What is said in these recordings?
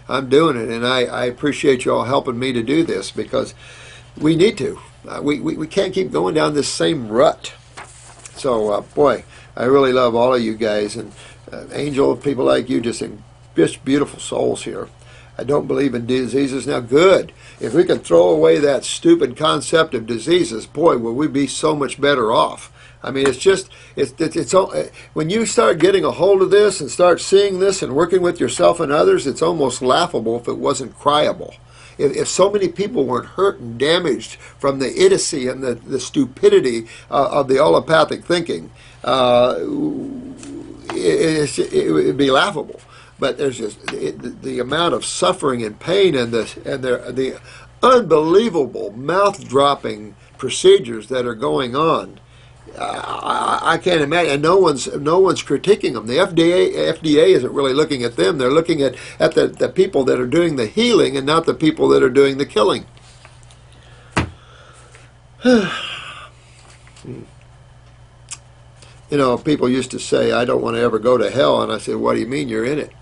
I'm doing it, and I appreciate you all helping me to do this, because we need to. We can't keep going down this same rut. So, boy, I really love all of you guys, and Angel, people like you, just beautiful souls here. I don't believe in diseases. Now, good. If we can throw away that stupid concept of diseases, boy, will we be so much better off. I mean, it's when you start getting a hold of this and start seeing this and working with yourself and others, it's almost laughable if it wasn't cryable. If so many people weren't hurt and damaged from the idiocy and the stupidity of the allopathic thinking, it would be laughable. But there's just the amount of suffering and pain and the unbelievable mouth-dropping procedures that are going on. I can't imagine, and no one's critiquing them. The FDA isn't really looking at them. They're looking at the people that are doing the healing and not the people that are doing the killing. You know, people used to say, I don't want to ever go to hell, and I said, what do you mean you're in it?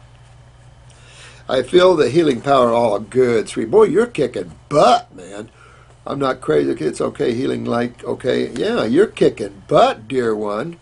I feel the healing power all good. Sweet boy, you're kicking butt, man. I'm not crazy. It's okay, healing like, okay. Yeah, you're kicking butt, dear one.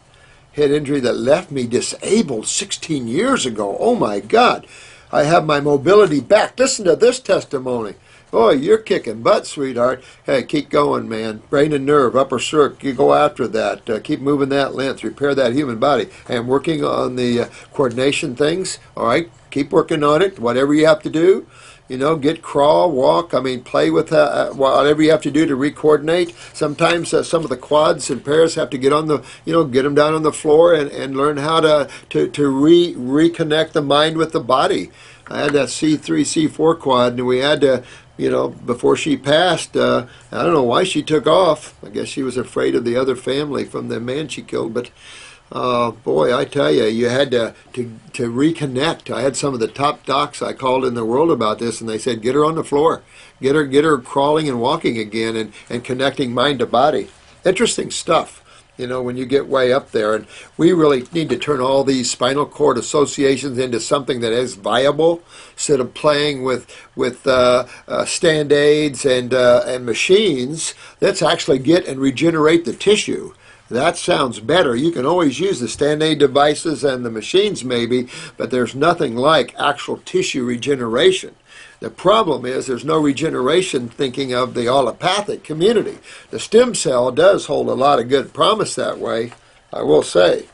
Head injury that left me disabled 16 years ago. Oh, my God. I have my mobility back. Listen to this testimony. Boy, you're kicking butt, sweetheart. Hey, keep going, man. Brain and nerve, upper circ, you go after that. Keep moving that length. Repair that human body. I am working on the coordination things. All right, keep working on it. Whatever you have to do. You know, crawl, walk. I mean, play with whatever you have to do to re-coordinate. Sometimes some of the quads and pairs have to get on the, get them down on the floor and learn how to reconnect the mind with the body. I had that C3, C4 quad, and we had to, before she passed, I don't know why she took off. I guess she was afraid of the other family from the man she killed, but boy, I tell you, you had to reconnect. I had some of the top docs I called in the world about this, and they said, get her on the floor. Get her crawling and walking again and connecting mind to body. Interesting stuff, when you get way up there. And we really need to turn all these spinal cord associations into something that is viable, instead of playing with stand aids and machines. Let's actually get and regenerate the tissue. That sounds better. You can always use the stand-aid devices and the machines maybe, but there's nothing like actual tissue regeneration. The problem is there's no regeneration thinking of the allopathic community. The stem cell does hold a lot of good promise that way, I will say.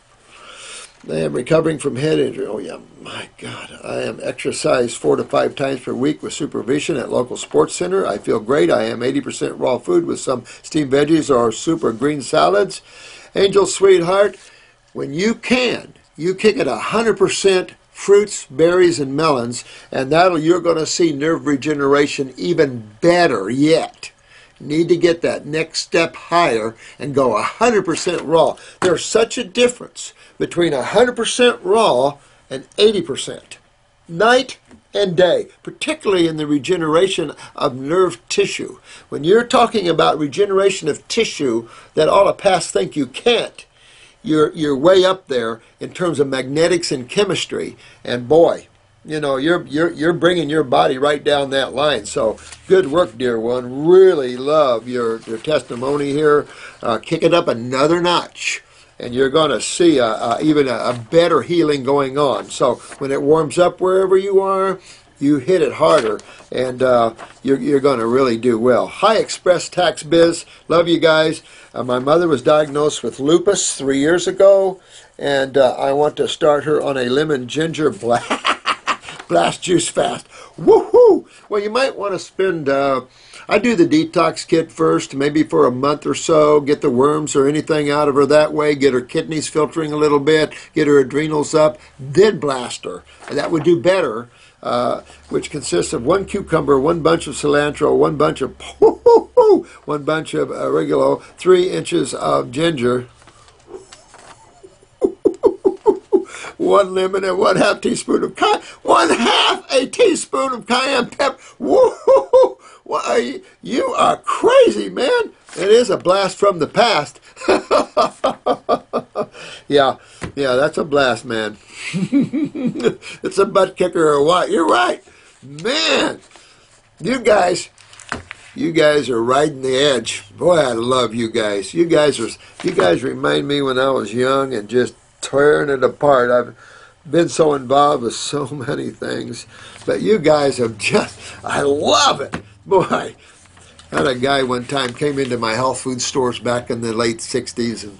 I am recovering from head injury. Oh yeah, my God. I am exercised 4 to 5 times per week with supervision at local sports center. I feel great. I am 80% raw food with some steamed veggies or soup or green salads. Angel, sweetheart, when you can, you kick it 100% fruits, berries, and melons, and you're going to see nerve regeneration even better yet. Need to get that next step higher and go 100% raw. There's such a difference between 100% raw and 80%. Night and day, particularly in the regeneration of nerve tissue. When you're talking about regeneration of tissue that allopaths think you can't, you're way up there in terms of magnetics and chemistry. And boy, you're bringing your body right down that line. So good work, dear one. Really love your testimony here. Kick it up another notch, and you're going to see even a better healing going on. So when it warms up wherever you are, you hit it harder, and you're going to really do well. Hi, Express Tax Biz. Love you guys. My mother was diagnosed with lupus 3 years ago, and I want to start her on a lemon ginger blast juice fast. Woohoo! Well, you might want to spend, I do the detox kit first, maybe for a month or so, get the worms or anything out of her that way, get her kidneys filtering a little bit, get her adrenals up, then blast her. That would do better, which consists of 1 cucumber, 1 bunch of cilantro, 1 bunch of, 1 bunch of oregano, 3 inches of ginger, 1 lemon, and 1/2 teaspoon of teaspoon of cayenne pepper. Woo-hoo-hoo. Why, you are crazy, man. It is a blast from the past. Yeah, that's a blast, man. It's a butt kicker or what? You're right. Man, you guys are riding the edge. Boy, I love you guys. You guys remind me when I was young and just tearing it apart. I've been so involved with so many things, but you guys have I love it. Boy, I had a guy one time came into my health food stores back in the late 60s, and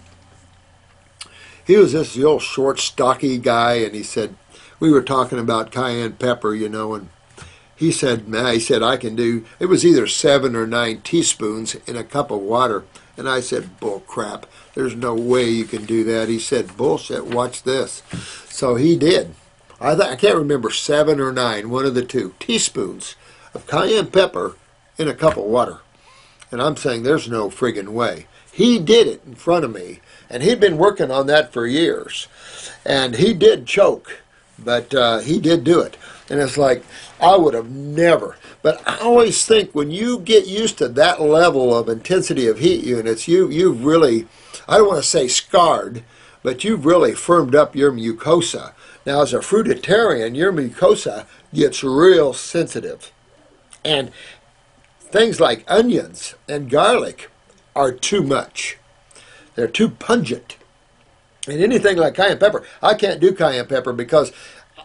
he was this real short, stocky guy, and he said, we were talking about cayenne pepper, and he said, I can do, it was either 7 or 9 teaspoons in a cup of water. And I said, bull crap, there's no way you can do that. He said, bullshit, watch this. So he did. I can't remember, 7 or 9, one of the two, teaspoons of cayenne pepper in a cup of water. And I'm saying there's no friggin' way. He did it in front of me. And he'd been working on that for years. And he did choke, but he did do it. And it's like, I would have never. But I always think when you get used to that level of intensity of heat units, you've really, I don't want to say scarred, but you've really firmed up your mucosa. Now, as a fruitarian, your mucosa gets real sensitive. And things like onions and garlic are too much. They're too pungent. And anything like cayenne pepper, I can't do cayenne pepper because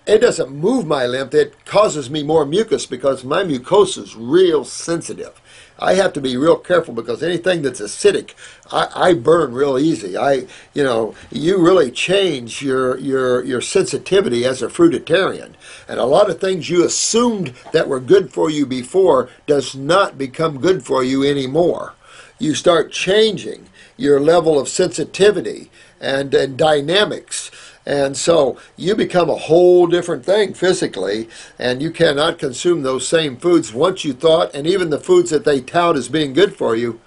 it doesn't move my lymph. It causes me more mucus because my mucosa is real sensitive. I have to be real careful because anything that's acidic, I burn real easy. You really change your sensitivity as a fruitarian. And a lot of things you assumed that were good for you before does not become good for you anymore. You start changing your level of sensitivity and dynamics. And so you become a whole different thing physically, and you cannot consume those same foods once you thought, and even the foods that they tout as being good for you,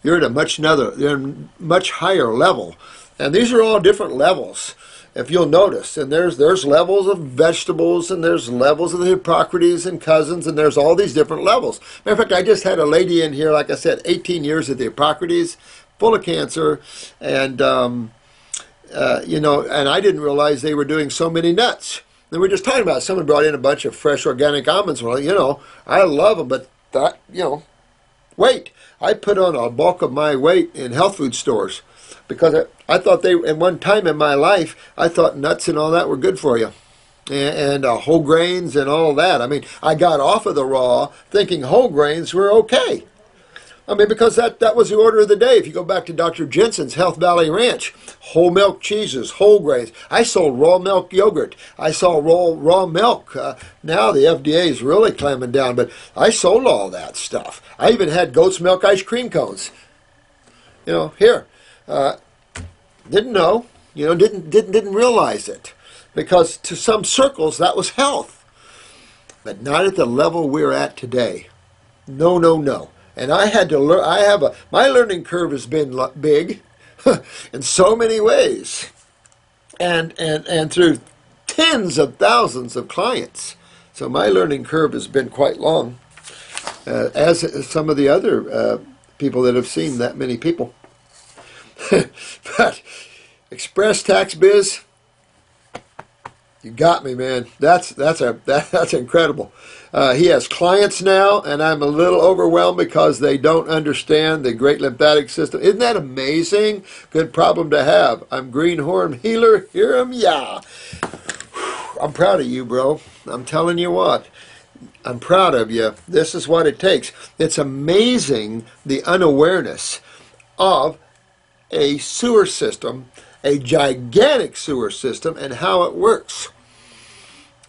you're at a much higher level. And these are all different levels, if you'll notice. And there's levels of vegetables, and there's levels of the Hippocrates and cousins, and there's all these different levels. Matter of fact, I just had a lady in here, like I said, 18 years at the Hippocrates, full of cancer, and and I didn't realize they were doing so many nuts. They were just talking about it. Someone brought in a bunch of fresh organic almonds. Well, I love them, but weight. I put on a bulk of my weight in health food stores because I thought at one time in my life, I thought nuts and all that were good for you. And whole grains and all that. I mean, I got off of the raw thinking whole grains were okay. I mean, because that was the order of the day. If you go back to Dr. Jensen's Health Valley Ranch, whole milk cheeses, whole grains. I sold raw milk yogurt. I sold raw milk. Now the FDA is really clamping down, but I sold all that stuff. I even had goat's milk ice cream cones. Here. Didn't know. Didn't realize it. Because to some circles, that was health. But not at the level we're at today. No, no, no. And I had to learn. My learning curve has been big in so many ways, and through tens of thousands of clients. So my learning curve has been quite long, as some of the other people that have seen that many people. But Express Tax Biz, you got me, man. That's incredible. He has clients now, and I'm a little overwhelmed because they don't understand the great lymphatic system. Isn't that amazing? Good problem to have. I'm Greenhorn Healer. Hear him, yeah. I'm proud of you, bro. I'm telling you what. I'm proud of you. This is what it takes. It's amazing the unawareness of a sewer system, a gigantic sewer system, and how it works.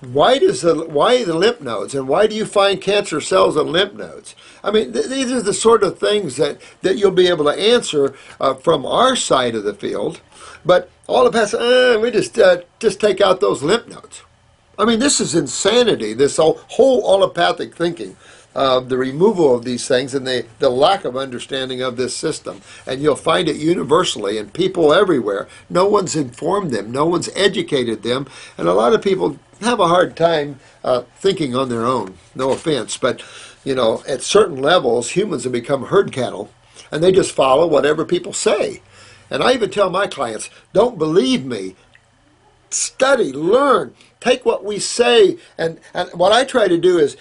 Why the lymph nodes, and why do you find cancer cells in lymph nodes? I mean, these are the sort of things that you'll be able to answer from our side of the field. But all of us, we just take out those lymph nodes. I mean, this is insanity. This whole allopathic thinking. The removal of these things and the lack of understanding of this system. And you'll find it universally in people everywhere. No one's informed them. No one's educated them. And a lot of people have a hard time thinking on their own. No offense. But, at certain levels, humans have become herd cattle. And they just follow whatever people say. And I even tell my clients, don't believe me. Study, learn, take what we say, and what I try to do is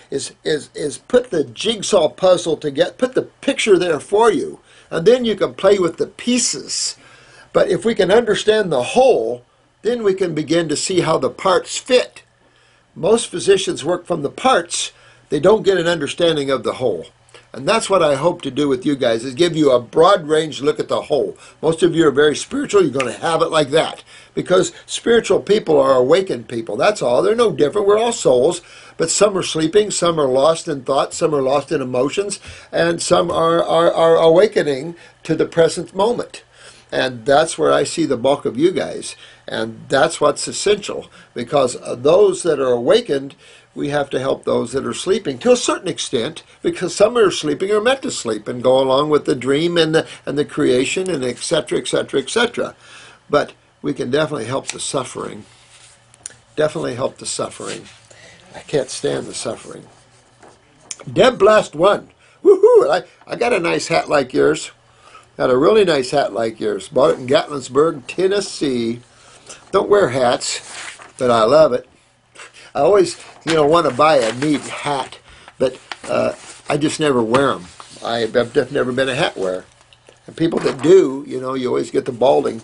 put the jigsaw puzzle together, put the picture there for you, and then you can play with the pieces. But if we can understand the whole, then we can begin to see how the parts fit. Most physicians work from the parts. They don't get an understanding of the whole. And that's what I hope to do with you guys, is give you a broad range look at the whole. Most of you are very spiritual. You're going to have it like that. Because spiritual people are awakened people. That's all. They're no different. We're all souls. But some are sleeping. Some are lost in thought. Some are lost in emotions. And some are awakening to the present moment. And that's where I see the bulk of you guys. And that's what's essential. Because those that are awakened, we have to help those that are sleeping to a certain extent, because some are sleeping are meant to sleep and go along with the dream and the creation and etc., etc., etc. But we can definitely help the suffering. Definitely help the suffering. I can't stand the suffering. Deb Blast 1. Woohoo! I got a nice hat like yours. Got a really nice hat like yours. Bought it in Gatlinburg, Tennessee. Don't wear hats, but I love it. I always, want to buy a neat hat, but I just never wear them. I've never been a hat wearer. And people that do, you always get the balding.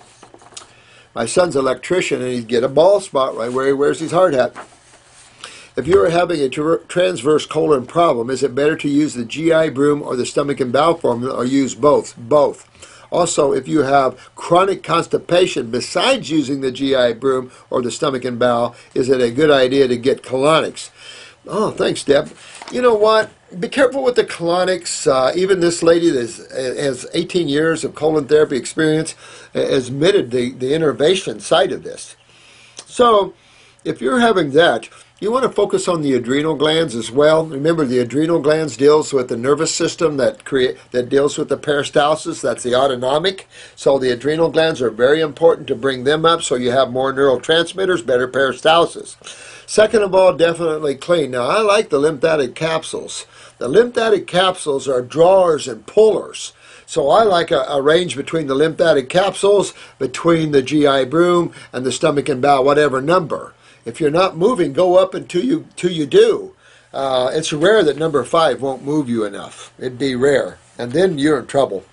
My son's an electrician, and he'd get a bald spot right where he wears his hard hat. If you are having a transverse colon problem, is it better to use the GI broom or the stomach and bowel formula, or use both? Both. Also, if you have chronic constipation, besides using the GI broom or the stomach and bowel, is it a good idea to get colonics? Oh, thanks, Deb. You know what? Be careful with the colonics. Even this lady that has 18 years of colon therapy experience has admitted the innervation side of this. So, if you're having that, you want to focus on the adrenal glands as well. Remember, the adrenal glands deals with the nervous system that deals with the peristalsis. That's the autonomic. So the adrenal glands are very important to bring them up so you have more neurotransmitters, better peristalsis. Second of all, definitely clean. Now, I like the lymphatic capsules. The lymphatic capsules are drawers and pullers. So I like a range between the lymphatic capsules, between the GI broom, and the stomach and bowel, whatever number. If you're not moving, go up until you do. It's rare that number 5 won't move you enough. It'd be rare, and then you're in trouble.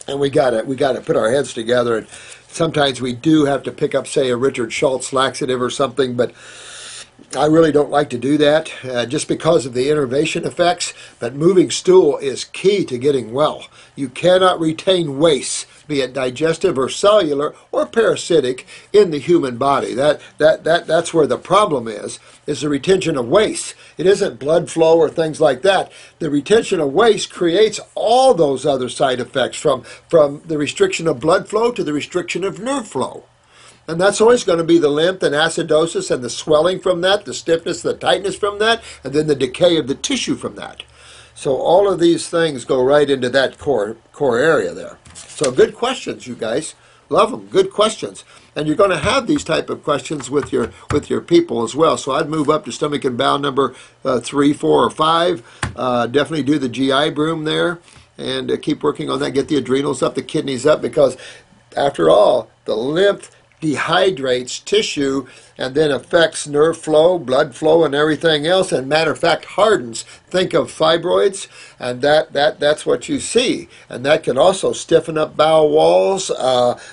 And we gotta put our heads together. And sometimes we do have to pick up, say, a Richard Schultz laxative or something, but I really don't like to do that just because of the innervation effects. But moving stool is key to getting well. You cannot retain waste, be it digestive or cellular or parasitic, in the human body. That's where the problem is the retention of waste. It isn't blood flow or things like that. The retention of waste creates all those other side effects, from the restriction of blood flow to the restriction of nerve flow. And that's always going to be the lymph and acidosis and the swelling from that, the stiffness, the tightness from that, and then the decay of the tissue from that. So all of these things go right into that core area there. So good questions, you guys. Love them. Good questions. And you're going to have these type of questions with your people as well. So I'd move up to stomach and bowel number 3, 4, or 5. Definitely do the GI broom there, and keep working on that. Get the adrenals up, the kidneys up, because after all, the lymph dehydrates tissue and then affects nerve flow, blood flow, and everything else, and matter of fact hardens. Think of fibroids, and that's what you see. And that can also stiffen up bowel walls, what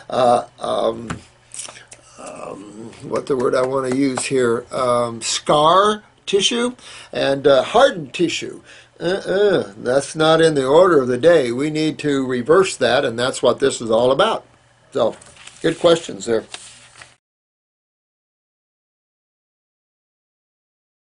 the word I want to use here, scar tissue, and hardened tissue. That's not in the order of the day. We need to reverse that, and that's what this is all about. So, good questions there.